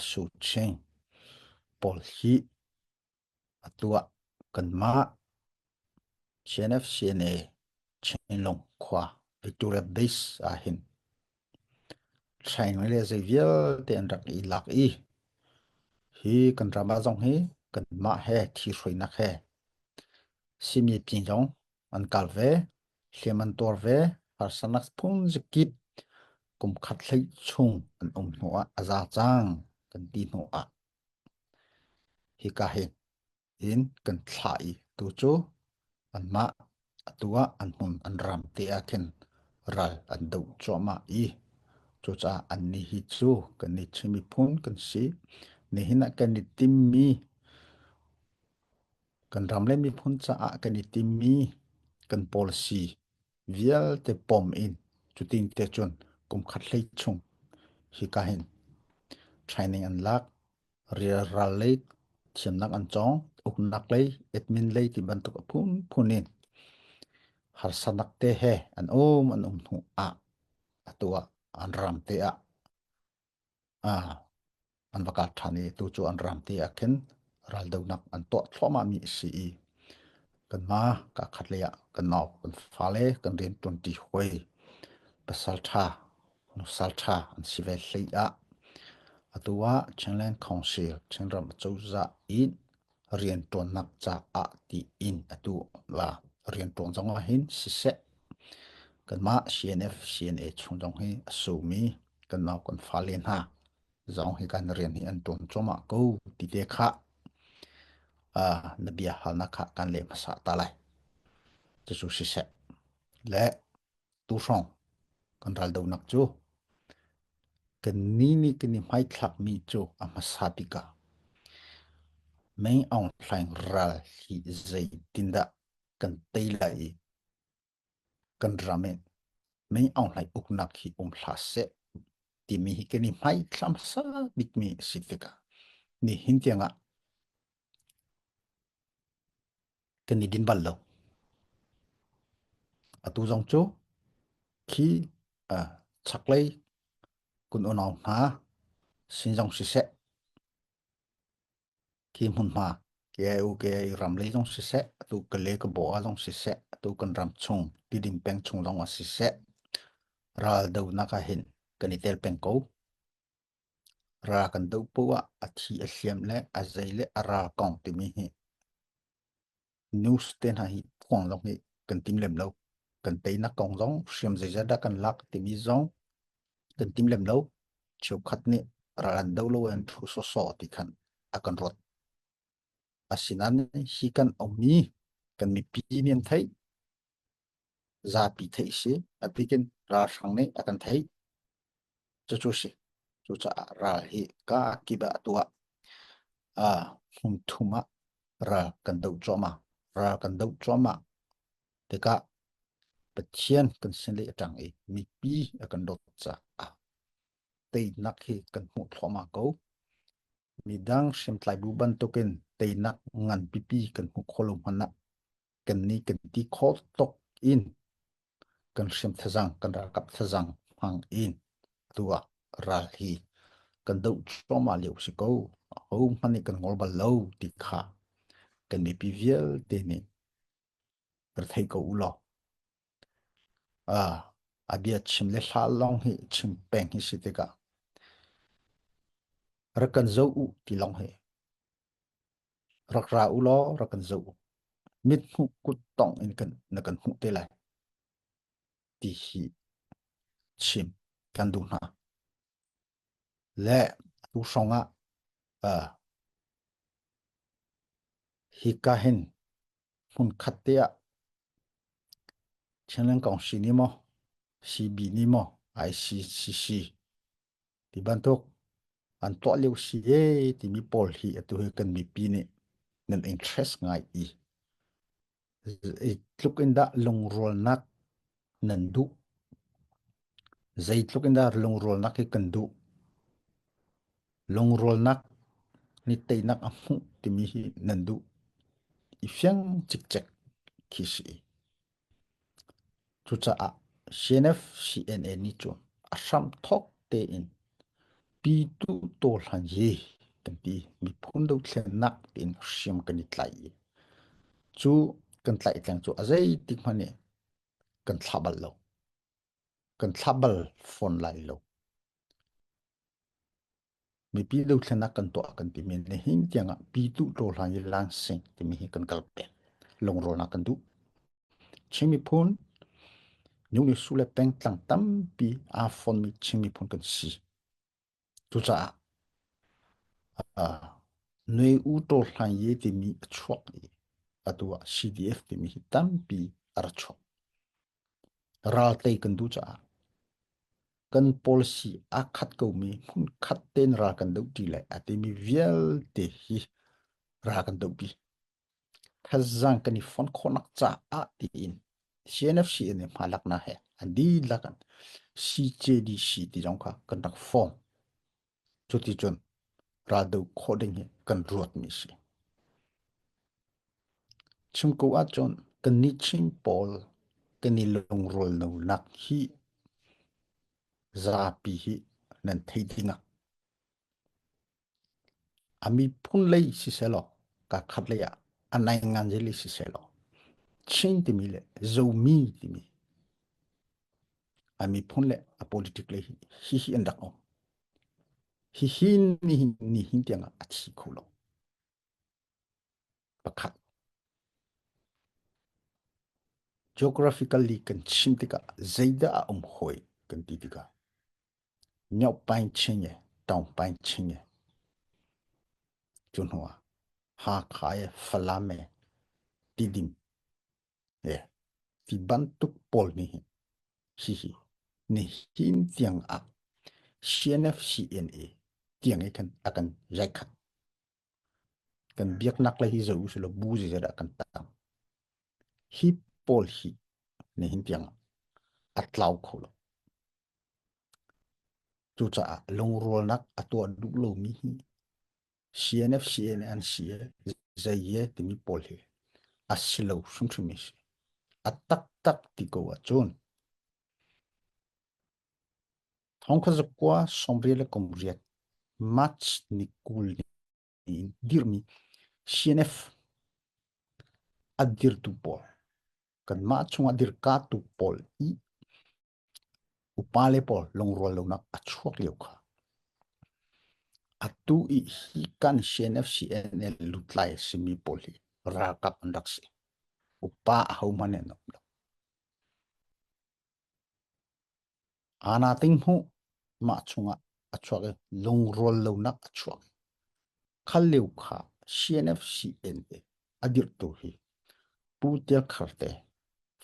su cheng pol hi atua kan ma CNF CNA chen long kwa Victoria base ahin train le Xavier te an rak I lak I hi kan rama zong hi kan ma he thi roi nak he simi pin jong an kal ve hleman tor ve har sanak phun zikip kum khat lei chung an nuwa aza chang kan ti nuwa hi ka hin in kan thlai tu chu an ma atua an hun an ram te akin ral an do choma I chu cha an ni hi chu kan ni chimi phun kan si ni hina kan ni timmi kan ram le mi phun cha a kan ni timmi kan policy vial te pom in chu tin te chun kum khat lei chung hi ka hin training an lak ria ral lei thiam nak an chong uk nak lei admin lei ti ban tuk phun phunin har sanak te he an thu a atua an ram te a an vakal thani tu chu an ram te a ken ral do nak an to thloma mi si I kan ma ka khat le ya kan naw kan fa le kan rin 20 hoi pasal tha no sal tha an si ve hlei a atua Changland Council Changram Chauza in rian ton nak cha a ti in atu la rian ton jong a hin si se kan ma CNF CNA chung jong hi asumi kan naw kan fa len ha zong hi kan rian hi an ton choma ko ti te kha nabia hal na kha kan le masa ta lai chu chu si se le tu song kan ral do nak chu kan ni kan ni mai thlak mi chu a masa pika mấy ông thành ra thì dây tin đã cần tây lại cần ramen mấy ông lại uk nạc khi phá sẽ thì mi cái ni mai tham sa big mi sitika ni hin tiếng ạ cái ni din ballo à tu dòng chú khi chắc lấy kun onau ha xin dòng si sẽ khi mun ma cái ram lấy dòng si sẽ tu cái lấy cái bộ dòng si sẽ tu cần ram chung đi dim peng chung dòng si sẽ ra đâu naka hin cái ni tel peng ko ra kan do puwa athi a hliam le a zei le ara kong ti mi hi news ten ha hi phong long hi kan tim lem lo kan te na kong zong hriam zei da kan lak ti mi zong kan tim lem lo chu khat ni ra lan do lo an thu so so ti khan a kan rot asinan hi kan omi kan mi pi niam thai za pi thai si apikin ra sang ne akan thai chu chu si chu cha ra hi ka ki ba tua hum thuma ra kan do choma ra kan do choma te ka pathian kan sin le tang e mi pi akan dot cha te nak hi kan mu thoma ko mi dang sim tlai bu ban token te nak ngan pi pi kan mu kholum hana kan ni kan ti khol tok in kan sim thazang kan ra kap thazang hang in tua ra hi kan do choma liu si ko home hani kan ngol ba lo ti kha kan mi pi vial te ni per thai ko ulo abia chim le hla long hi chim peng hi si te ka rakan zo u ti long he rakra u lo rakan zo mit hu kut tong in kan na kan hu te lai ti hi chim kan du na le tu songa hi ka hin hun khatia Changland kong si ni mo CB ni mo ICCC ti ban tok an to liu si e ti mi pol hi atu he kan mi pi ni nan interest ngai I tluk in da long rol nak nan du zai tluk in da long rol nak hi kan du long rol nak ni te nak amu ti mi hi nan du I fyang chik chek ki si chu cha CNF CNA ni chu a sam thok te in pi tu to han ye kan ti mi phun do thlen nak tin siam kan ni tlai chu kan tlai tlang chu azai tik mane kan thlabal lo kan thlabal phone lai lo mi pi do thlen nak kan to kan ti men ne hin tianga pi tu to han ye lang sing ti mi hi kan kal pe long ro na kan du chimi phun nyu ni su le peng tlang tam pi a phone mi chimi phun kan si chu cha a nei u to han ye ti mi chok atua CDF ti mi hi tam pi ar chok ral tei kan du cha kan policy a khat ko mi hun khat ten ra kan do ti lai ati mi vial te hi ra kan do bi khazang kan ni fon khonak cha a ti in CNFC ne malak na he andi lakan CJDC ti jong kha kan tak form chuti chon ra do coding he kan ruat mi si chim ko a chon kan ni chim pol kan ni long rol no nak hi za pi hi nan thei dinga ami phun lei si selo ka khat le ya anai ngan je li si selo chin ti mi le zo mi ti mi ami phun le a politic le hi andak o hi ni hin tianga a chi khulo pakhat geographically kan chim tika zaida hoi kan ti tika nyau pain chinge tong pain chinge chun hoa ha khae falame tidim e ti bantuk pol ni hi ni hin tiang a CNFCNA tiang kan akan jai khat kan biak nak la hi zo usulo buzi zada kan tam hi pol hi ni hin tiang atlau kholo chu cha long rol nak atwa du lo mi hi CNFCNA an sia zaiye ti mi pol hi asilo sum sum mi atak tak ti ko wa chon hong kha zakwa sombre le komriat match ni kul ni dirmi CNF adir tu pol kan ma chung adir ka tu pol i upale pol long rol lo nak achuak leu kha atu i hi kan CNFCNL lutlai simi poli ra kap andak si upa hau mane no ana ting hu ma chunga achuak long rol lo nak achuak khal leu kha CNFCNA adir tu hi pu tel kharte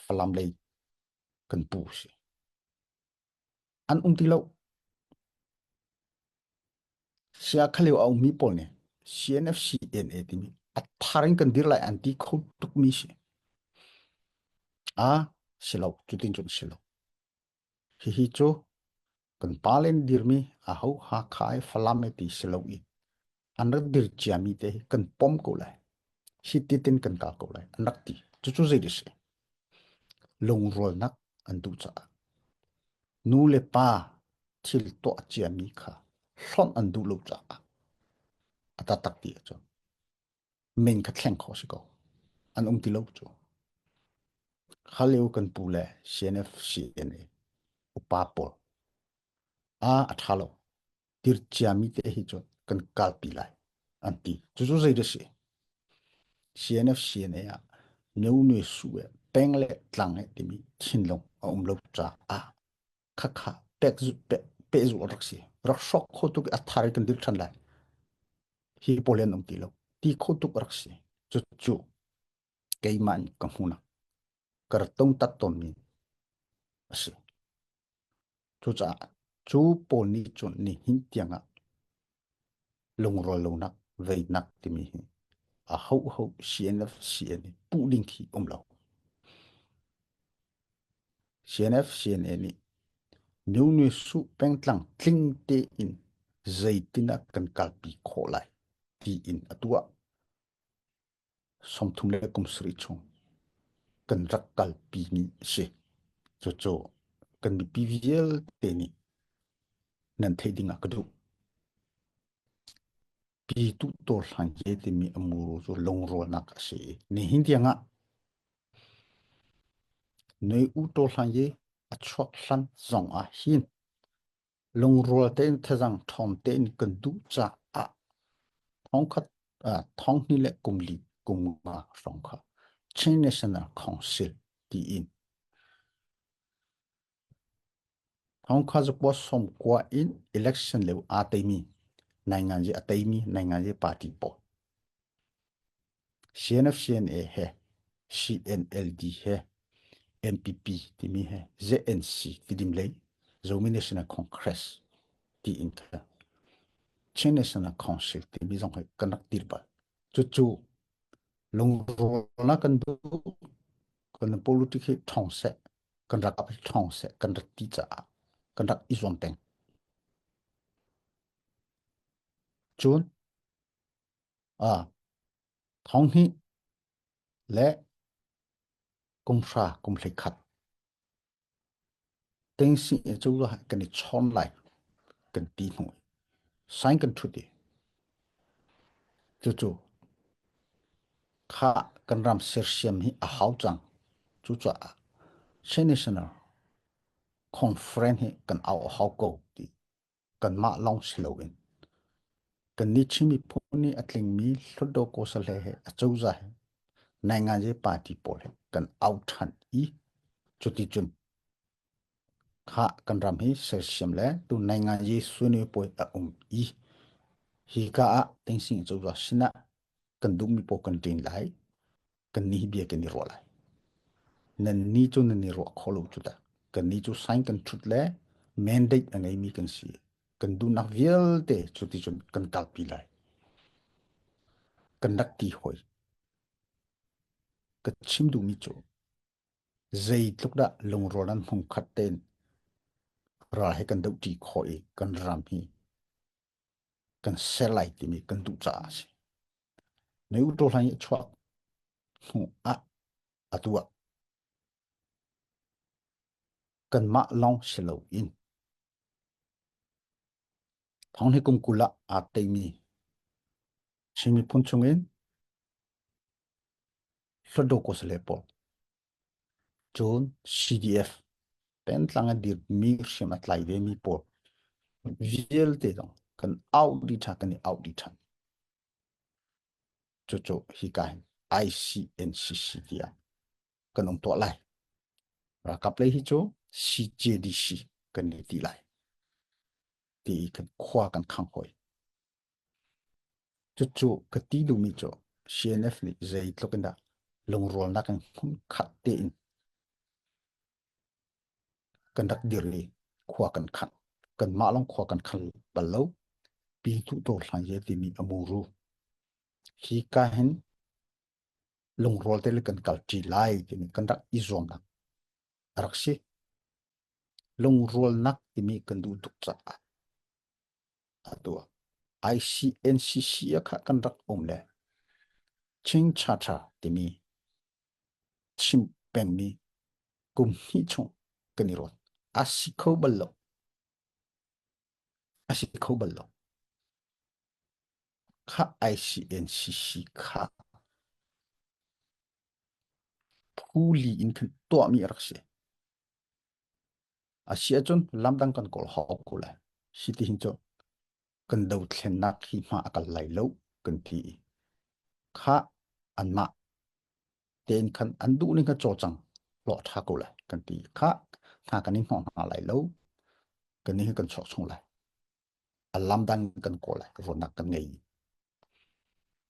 falam lei kan pu si an ti lo sia khaleu au mi pol ne CNFCNA ti mi atharing kan dir lai anti khot tuk mi si a silo chutin chun silo hi chu kan palen dirmi a ho ha khai falame ti silo i anak dir chiami te kan pom ko lai hi titin kan ka ko lai anak ti chu chu zai dis long rol nak an tu cha nu le pa thil to chiami kha hlon an du lo cha ata tak ti chu men ka thleng kho si ko an ti lo chu khaleu kan pu le CNF CNA upapol a athalo tir chiami te hi chu kan kal pi lai anti chu chu zai de si CNF CNA a neu ne su e peng le tlang e ti mi thin long a lo cha a kha kha pek zu pe zu rak si rak shok kho tu a thar kan dir than lai hi polen ti lo ti kho tu rak si chu chu ke man ka huna kar tong tat ton mi asi chu cha chu pol ni chun ni hin tianga long ro lo nak vei nak ti mi a ho CNF CNA pu ding thi lo CNF CNA ni nếu như su peng tlang tling te in zai tina kan kalpi kholai ti in atua som thum le kum sri chung kan rak kalpi ni se cho cho kan bi PVL te ni nan thei dinga kadu tu to hlang ye ti mi amuru zo long ro nak se ni hindi nga nei u to hlang ye a chok hlan zong a hin long ro te thazang thom te in kan du cha a thong khat thong ni le kum li kum ma song kha Chin National Council ti in thong kha zo po som kwa in election le a te mi nai ngan je a te mi nai ngan je party po CNF CNA है CNLD है MPP timi है ZNC tidim lei Zomi National Congress ti inka Chin National Council timi zong hai kanak tirba chu chu long na kan du kan politic thong se kan rak ap thong se kan rak ti cha kan rak izom teng chun a thong hi le kum sa kum le khat teng si chu la kan ni chon lai kan ti hu sai kan thu ti chu chu kha kan ram ser siam hi a hau chang chu cha national conference hi kan au hau ko ti kan ma long slogan kan ni chimi phoni atling mi hlodo ko sa le he a chau za he nai nga je party pol he kan au than i chuti chun kha kan ram hi ser siam le tu nai nga je suni poi a i hi ka a teng sing chau za sina kan dum mi po kan tin lai kan ni bia kan ni ro lai nan ni chu nan ni ro kholo chu ta kan ni chu sign kan thut le mandate angai mi kan si kan du na vial te chu ti chun kan kal pi lai kan dak ti hoi ka chim du mi chu zai tluk da long ro nan hung khat ten ra he kan dau ti khoi kan ram hi kan selai ti mi kan du cha si nei u to lai chwa hu a atua kan ma long selo in thong he kum kula a te mi chimi phun chung in hlodo ko sele po chon CDF pen tlang a dir mi shim at lai ve mi po viel te dong kan out di tha kan out di tha cho cho hi kai ICNCC dia kan ong to lai ra kap le hi cho CJDC kan ni ti lai ti kan khwa kan khang hoi cho cho ka ti du mi cho CNF ni zai tlok da long rol na kan khat te in kan dak dir li khwa kan khat kan ma long khwa kan khal balo pi tu to hlan ye ti mi amuru hi ka hen long rol te le kan kal ti lai ti mi kan dak izom na rakshi long rol nak ti mi kan du tuk cha atua ICNCC ya kha kan dak om le ching cha cha ti mi chim peng mi kum hi chong kan ni ron asikho ballo kha ICNCC kha phuli in kan to mi rakshi asia chon lamdang kan kol ho ko la siti hin cho kan dau thlen nak hi ma akal lai lo kan thi kha an ma ten kan an du ni ka cho chang lo tha ko la kan ti kha tha kan ni hong ha lai lo kan ni kan chok chung lai alam dang kan ko lai ro nak kan ngei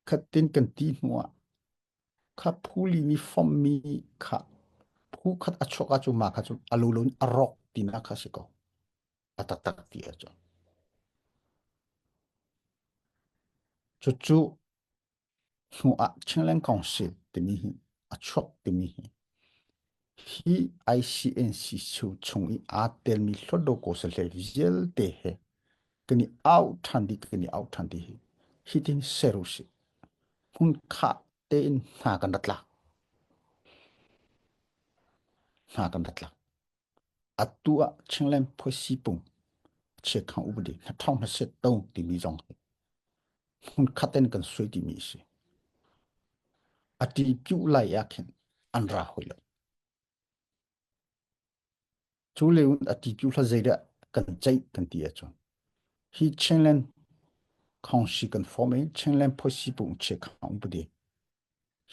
khat tin kan ti nuwa kha phuli ni fom mi kha phu khat achok achu ma kha chu alulun arok tina kha siko atak tak ti acho chu chu nuwa chinglen kong si ti mi hi achok ti mi hi hi ICNC chu chung i atel mi hlodo ko se le zel te he kani out thandi kani out thandi hi hitin serusi hun kha te in na kan datla atua chinglen phosi pung che khang ubdi na thong na se tong ti mi jong hun khaten kan soi ti mi se ati piu lai yakhen an ra hoilo chu leun ati piu hla zeida kan chai kan ti a chon hi chenlen khong shi kan form in chenlen phosi pung che khang bu de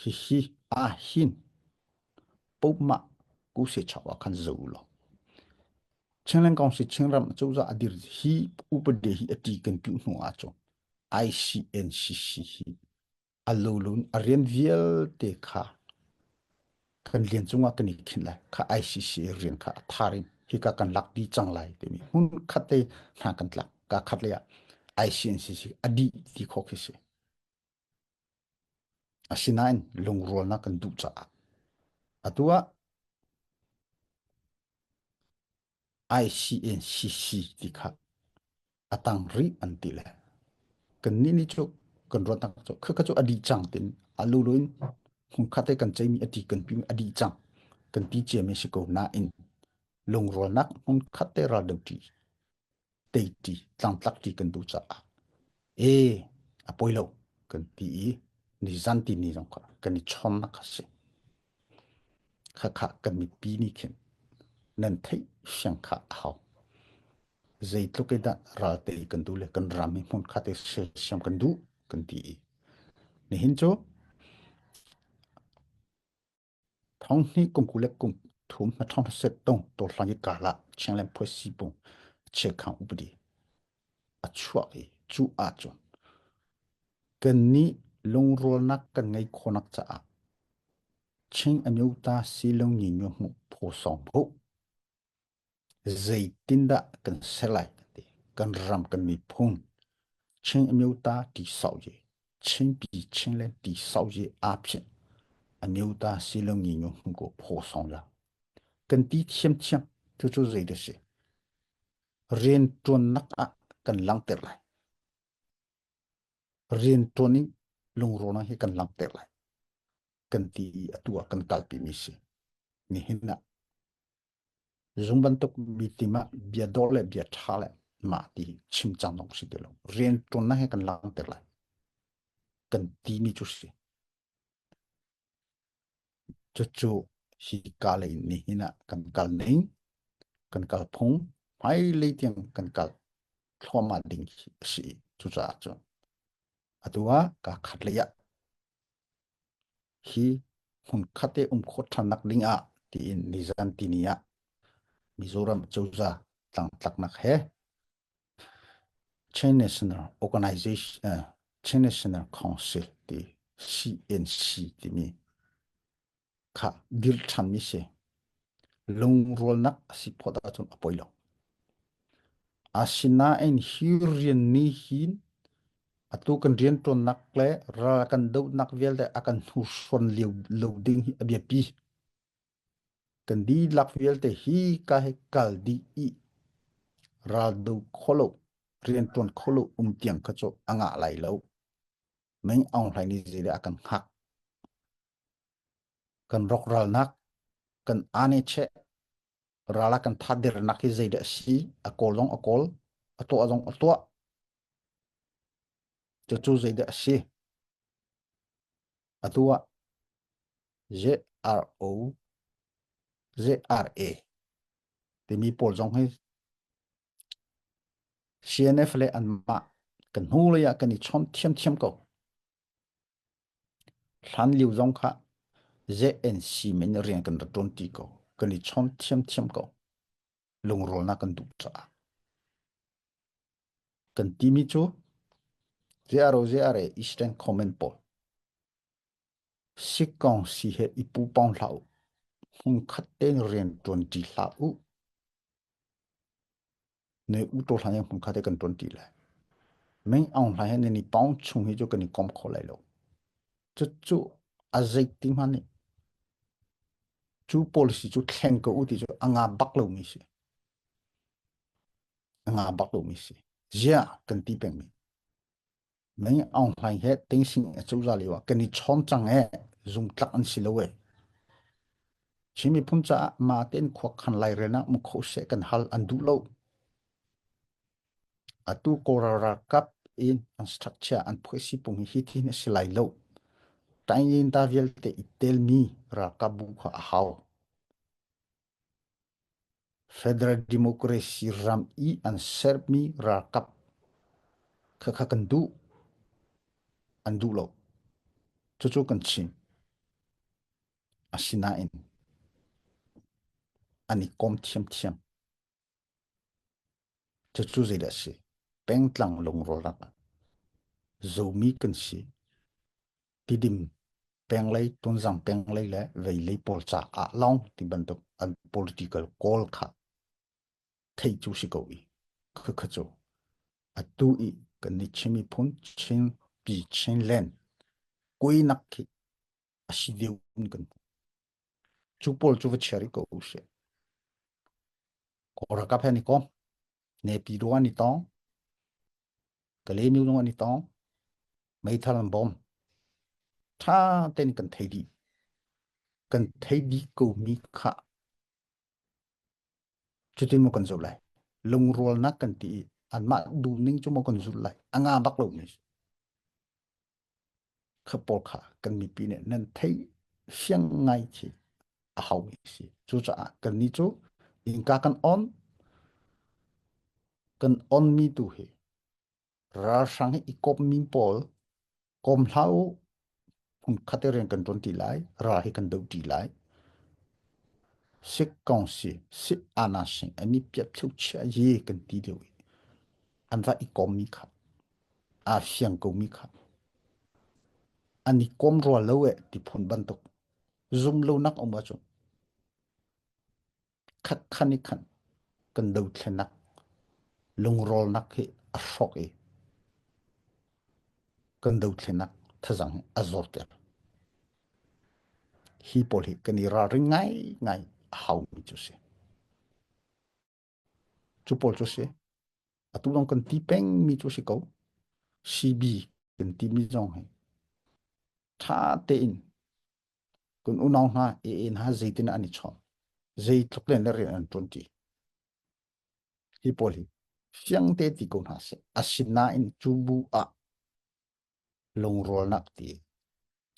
hi a hin po ma ku se chawa kan zo lo chenlen kong si chenram chu za adir hi u bu de hi ati kan piu no a chon ICNCC hi alulun arian viel te kha kan lian chunga kan ikhin lai kha ICC rian kha tharin hi ka kan lak di chang lai te mi hun khate na kan tlak ka khat le ya ICNCC adi ti kho khise asinain lungrol na kan du cha atua ICNCC ti kha atang ri antile kan ni ni chu kan ro tak chu kha chu adi chang tin aluluin hun khate kan chei mi ati kan pi adi chang kan ti che me si ko na in lungrol nak hun khate ra dang ti te ti tlang tlak ti kan du cha e apoilo kan ti ni zan ti ni jong kan ni chon na kha se kha kha kan mi pi ni khen nan thei shang kha hao zai tluk da ra te kan du le kan ram mi mun kha te se sham kan du kan ti ni hin cho thong ni kum ku le kum thum na thong se tong to hlang ka la chang len pho si pung che khang u di a chua e chu a chon kan ni long rol nak kan ngai khonak cha a ching a nyu ta si long ni nyu mu pho song pho zai tinda kan selai kan ram kan mi phun ching a nyu ta ti sao ye ching pi ching len ti sao ye a phin a nyu ta si long ni nyu mu ko pho song ya kan ti thiam thiam chu chu zai de se rian ton nak a kan lang ter lai rian toni long ro na he kan lang ter lai kan ti atua kan kal pi mi se ni hinna zumban tok bitima bia dole bia thale ma ti chim chang nong si de lo rian ton na he kan lang ter lai kan ti mi chu se chu chu hi ka le ni hina kan kal nei kan kal phung mai le tiang kan kal thoma ding si chu cha chu atua ka khat le ya hi hun khate khot thanak ding a ti in nizan ti nia mizoram chauza tlang tlak nak he Chin National Organization Chin National Council ti CNC ti mi kha dir than mi se lung rol nak si phoda chun apoilo asina en hirian ni hin atu kan rian ton nak le ra kan do nak vel de akan hu son liu loading hi abia pi kan di lak vel te hi ka he kal di i ra do kholo rian ton kholo tiang ka cho anga lai lo meng ong lai ni zile akan hak kan rok ral nak kan ane che rala kan thadir nak hi zile si akol long akol ato azong ato cho chu zile si atua ZRO ZRA thì mi pol jong hai CNF le an ma kan hu le ya kan ni chom thiam thiam ko hlan liu jong kha ZNC men rian kan ton ti ko kan ni chom thiam thiam ko lung rol na kan du cha kan ti mi chu ZRO ZRA Eastern Command Pol sikong si he ipu pong lau hung khat ten rian ton ti lau ne u to hlan hung khat kan ton ti la mấy ông lại nên đi bóng chung hi cho cái này com khó lại lo chú chú à dây tim hắn này chú policy chú khen cái ưu thì chú anh à bắt lâu mi si anh à bắt lâu mi si giờ cần tí bèn mi mấy ông lại hết tính sinh chú ra liwa cái này chọn chẳng hè dùng tắc anh xí lâu ấy chỉ mi phun cha mà tên khoa khăn lại rồi na một khẩu sẽ cần hal anh đủ lâu à tu cô ra ra cấp in an structure an phuisi pung hi thi ne silai lo tai in ta vial te itel mi ra kabu kha hau federal democracy ram I an serb mi ra kap kha kha kan du an du lo chu chu kan chin asina in ani kom thiam thiam chu chu zai da si peng tlang long ro ra zo mi kan si tidim peng lay tun zang peng lay le vei lay pol cha a long ti ban tok an political call kha thei chu si ko I kha kha chu a tu I kan ni chimi phun chin pi chin len koi nak ki a si deu kan chu pol chu va chari ko se ko ra ka phe ni ko ne pi ro ani tong ka le mi ro ani tong mai thalan bom tha ten kan thei di ko mi kha chu tin mo kan zo lai lung rol na kan ti an ma du ning chu mo kan zu lai anga bak lo ni kha pol kha kan mi pi ne nan thei siang ngai chi a hau mi si chu cha kan ni chu in ka kan on mi tu he ra sang hi ikop mi pol kom hlau hun khateren kan ton ti lai ra hi kan do ti lai sik kong si si ana sing ani piap thu cha ye kan ti de an va ikom mi kha a siang ko mi kha ani kom ro lo e ti phun ban tok zum lo nak oma chu khat khani khan kan do thlenak lung rol nak hi a shok e kan do thlenak thazang azor te hi pol hi kan ra ring ngai ngai how mi chu se chu pol chu se atu long kan ti peng mi chu se ko cb kan ti mi jong hai tha te in kun unong na e in ha zaitin ani chon zai thoklen le ren an 20 hi pol hi siang te ti ko na se asina in chubu a long rol nak ti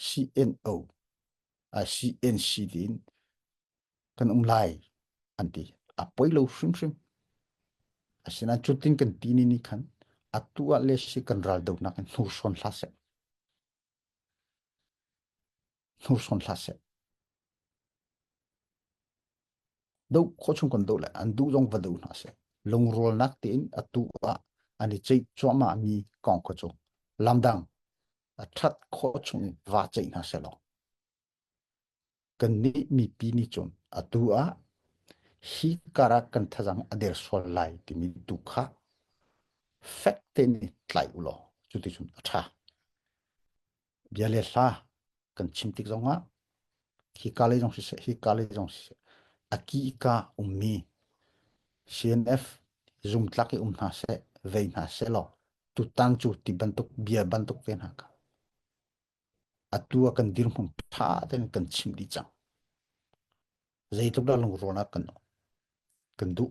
cno a cnc din kan lai anti a poilo shrim shrim asina chutin kan tini ni khan atua le si kan ral do na kan nur son hlase do kho chung kan do la an du jong va do na se long rol nak tin atua ani chei choma mi kong ko chu lamdang a that kho chung va chei na se lo kan ni mi pi ni chon atua hi kara kan thajang ader sol lai ti mi du kha fact te ni tlai ulo chu ti chun atha biale hla kan chim tik zonga hi kale jong se hi kale jong se aki ka ummi cnf zum tlaki na se vei na se lo tu tang chu ti bantuk bia bantuk ten ha atua kan dir hum tha ten kan chim di chang zai tuk da long rona kan du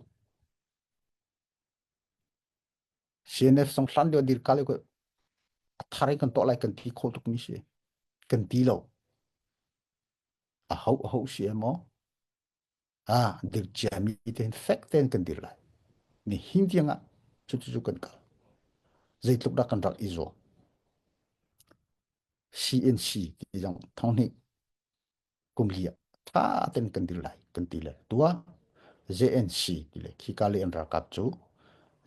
cnf song hlan dio dir kale ko thare kan to lai kan thi kho tuk mi se kan ti lo a hau si mo a dir jami ten fact ten kan dir lai ni hindianga chu chu kan ka zai tuk da kan rak izo cnc ti jang thong ni kum lia tha ten kan dir lai kan ti le tua jnc ti le khi kale an ra kap chu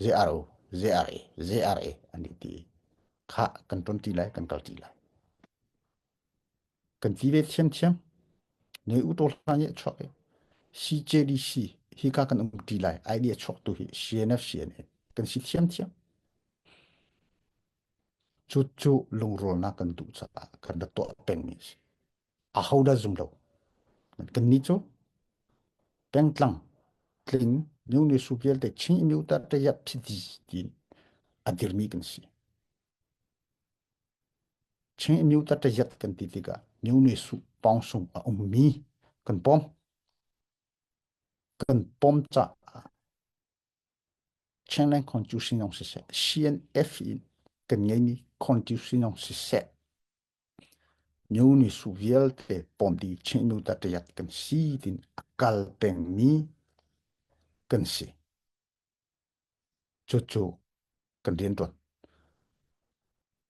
zro zra zra ani ti kha kan ton ti lai kan kal ti lai kan ti le thiam thiam ne u to hla ye chok e cjdc hi ka kan ti lai idea chok tu hi cnf cnn kan si thiam thiam chu chu lung rol na kan du cha kan da to peng ni a how da zum lo kan ni chu peng tlang tling new ni su piel te chi mi ta te ya phiti tin adir mi kan si chi mi ta te yat kan ti ti ka new ni su pong sum a mi kan pom cha chen len kon chu sin ong se cnf in cần ngay ni constitution ông sẽ set nhiều ni suviel te pom di chen nu ta te yat cần si tin akal peng mi cần si cho cho cần điên tuần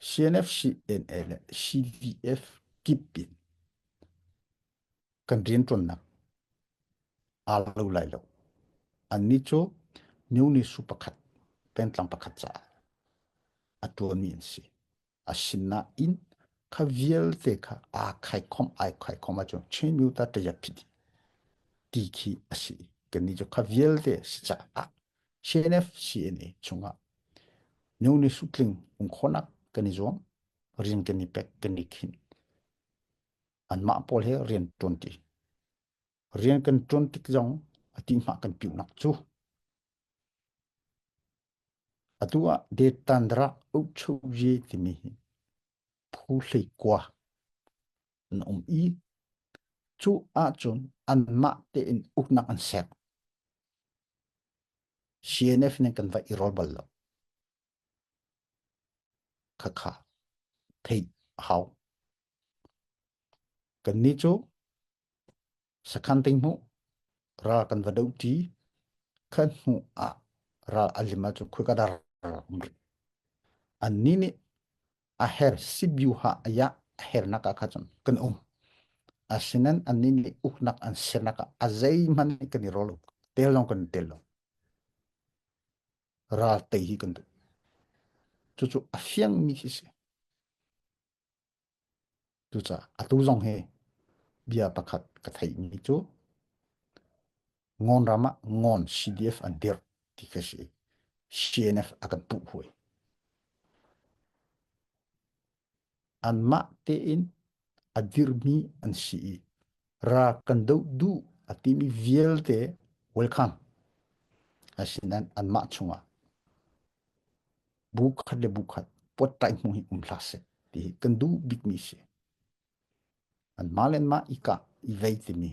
CNF CNL CDF kipin cần điên tuần na alu lai lo anh ni cho nhiều ni su pakat pen tlang pakat sa atuan mi si asina in ka viel te ka a khai khom a chon chen nu ta te yat pidi tiki asi kani jo ka viel te sa a CNF CNA chunga nhiều ni sutling khonak kani zo riêng kani pek kani khin an ma pol he riêng 20 riêng kan 20 jong ati ma kan piu nak chu atua de tandra u chu ye ti mi phu hlei kwa i chu a chun an ma te in uknak an sek CNF ne kan va irol bal lo kha thei hau kan ni chu sakhan ting mu ra kan va dau ti khan hu a ra alima chu khu ka dar an ni ni a her sibiu ha ya her na ka khachon kan asinan anin li uknak an senaka azay man kan rolo telong kan telong ra tei hi kan chu afiang mi hi se chu cha atu zong he bia pakhat ka thai mi chu ngon rama ngon CDF an der ti ka si CNF akan pu hoi an ma te in adir mi an si ra kan du atimi viel te welcome asinan an ma chunga bukhat pot tai mu hi lase ti kan du big mi se an malen ma ika I vei ti mi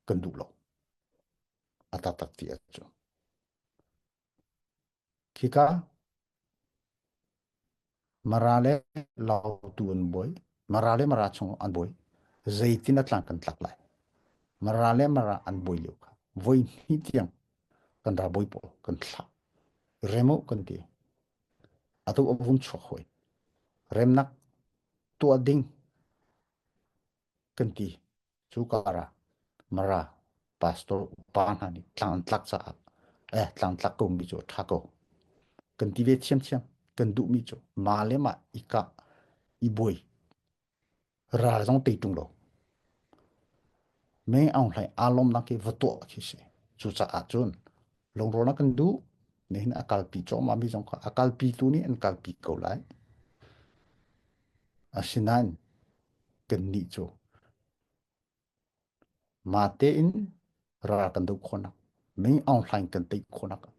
kan du lo atatak ti acho kika marale lau tu an boy marale mara chung an boy zaitin atlang kan tlak lai marale mara an boy liu ka voi ni tiang kan ra boy po kan thla remo kan ti atu ovun chho hoi remnak tu ading kan ti chu kara mara pastor panani tlang tlak cha tlang tlak ko mi cho thako kan ti ve chiam chiam kan du mi cho male ma ika I boy ra jong te tung lo me ang lai alom na ke vato ki se chu cha a chun long ro na kan du ne hin akal pi cho ma mi jong ka akal pi tu ni an kal pi ko lai asinan kan ni cho ma te in ra kan du khona me ang lai kan te khona ka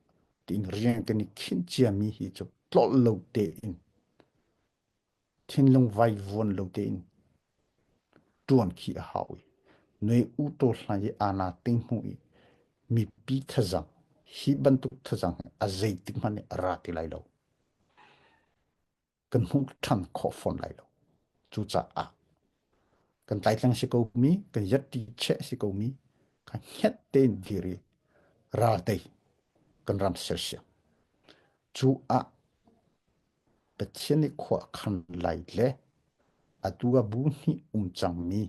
tin riang kan ni khin chia mi hi cho tlol lo te in thin long vai von lo te in tuan khi a hawi noi u to hlan ye ana ting hu I mi pi thazang hi bantuk thazang azai tik mane rati lai lo kan hu than kho phon lai lo chu cha a kan tai tlang si ko mi kan yat ti che si ko mi kan het ten diri ra dei kan ram ser sia chu a petcheni kho khan lai le atua bu ni chang mi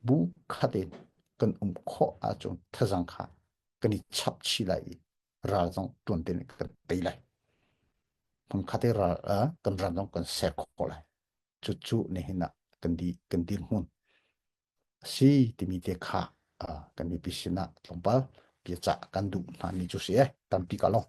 bu khaden kan kho a chon thazang kha kan I chap chi lai ra jong tuan ten kan tei lai kan khate ra kan ran jong kan ser kho lai chu ne hina kan di hun si ti mi te kha kan mi pisina tlompal pia cha kan du na mi chu se tam pi ka lo